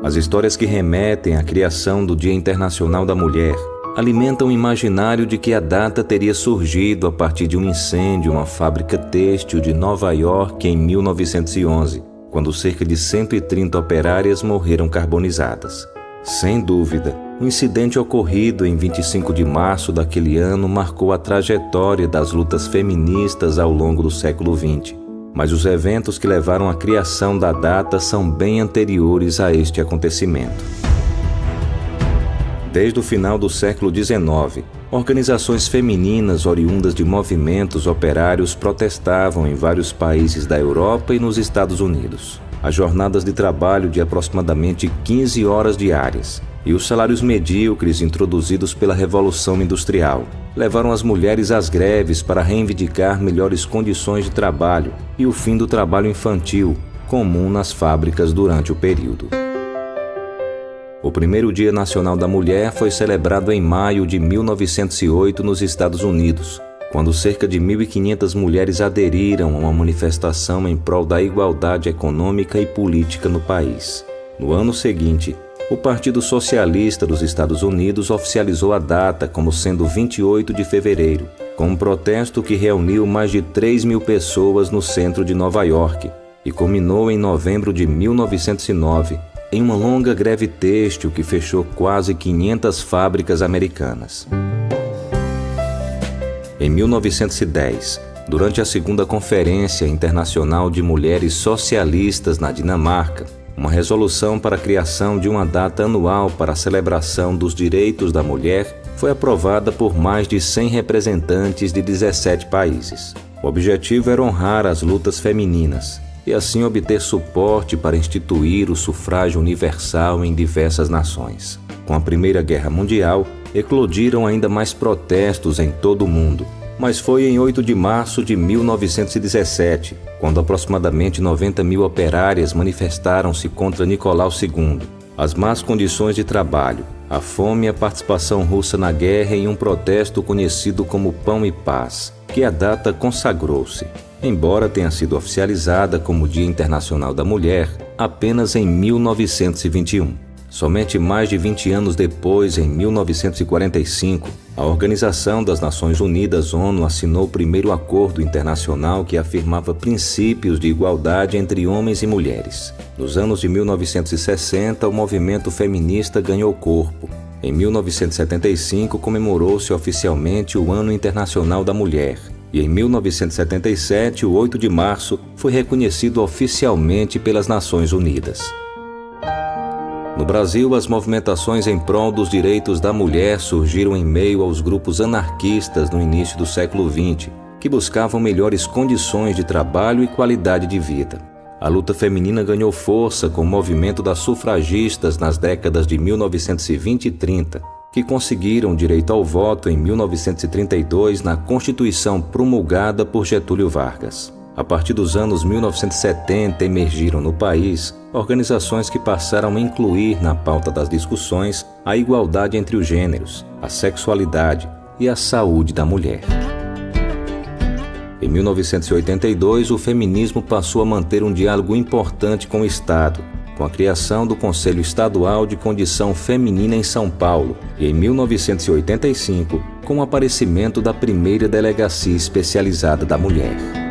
As histórias que remetem à criação do Dia Internacional da Mulher alimentam o imaginário de que a data teria surgido a partir de um incêndio em uma fábrica têxtil de Nova York em 1911, quando cerca de 130 operárias morreram carbonizadas. Sem dúvida, o incidente ocorrido em 25 de março daquele ano marcou a trajetória das lutas feministas ao longo do século XX. Mas os eventos que levaram à criação da data são bem anteriores a este acontecimento. Desde o final do século XIX, organizações femininas oriundas de movimentos operários protestavam em vários países da Europa e nos Estados Unidos. As jornadas de trabalho de aproximadamente 15 horas diárias e os salários medíocres introduzidos pela Revolução Industrial levaram as mulheres às greves para reivindicar melhores condições de trabalho e o fim do trabalho infantil, comum nas fábricas durante o período. O primeiro Dia Nacional da Mulher foi celebrado em maio de 1908 nos Estados Unidos, quando cerca de 1.500 mulheres aderiram a uma manifestação em prol da igualdade econômica e política no país. No ano seguinte, o Partido Socialista dos Estados Unidos oficializou a data como sendo 28 de fevereiro, com um protesto que reuniu mais de 3.000 pessoas no centro de Nova York e culminou em novembro de 1909, em uma longa greve têxtil que fechou quase 500 fábricas americanas. Em 1910, durante a Segunda Conferência Internacional de Mulheres Socialistas na Dinamarca, uma resolução para a criação de uma data anual para a celebração dos direitos da mulher foi aprovada por mais de 100 representantes de 17 países. O objetivo era honrar as lutas femininas e assim obter suporte para instituir o sufrágio universal em diversas nações. Com a Primeira Guerra Mundial, eclodiram ainda mais protestos em todo o mundo, mas foi em 8 de março de 1917, quando aproximadamente 90.000 operárias manifestaram-se contra Nicolau II, as más condições de trabalho, a fome e a participação russa na guerra em um protesto conhecido como Pão e Paz, que a data consagrou-se, embora tenha sido oficializada como Dia Internacional da Mulher apenas em 1921. Somente mais de 20 anos depois, em 1945, a Organização das Nações Unidas, ONU, assinou o primeiro acordo internacional que afirmava princípios de igualdade entre homens e mulheres. Nos anos de 1960, o movimento feminista ganhou corpo. Em 1975, comemorou-se oficialmente o Ano Internacional da Mulher. E em 1977, o 8 de março, foi reconhecido oficialmente pelas Nações Unidas. No Brasil, as movimentações em prol dos direitos da mulher surgiram em meio aos grupos anarquistas no início do século XX, que buscavam melhores condições de trabalho e qualidade de vida. A luta feminina ganhou força com o movimento das sufragistas nas décadas de 1920 e 30, que conseguiram direito ao voto em 1932 na Constituição promulgada por Getúlio Vargas. A partir dos anos 1970 emergiram no país organizações que passaram a incluir na pauta das discussões a igualdade entre os gêneros, a sexualidade e a saúde da mulher. Em 1982, o feminismo passou a manter um diálogo importante com o Estado, com a criação do Conselho Estadual de Condição Feminina em São Paulo e, em 1985, com o aparecimento da primeira Delegacia Especializada da Mulher.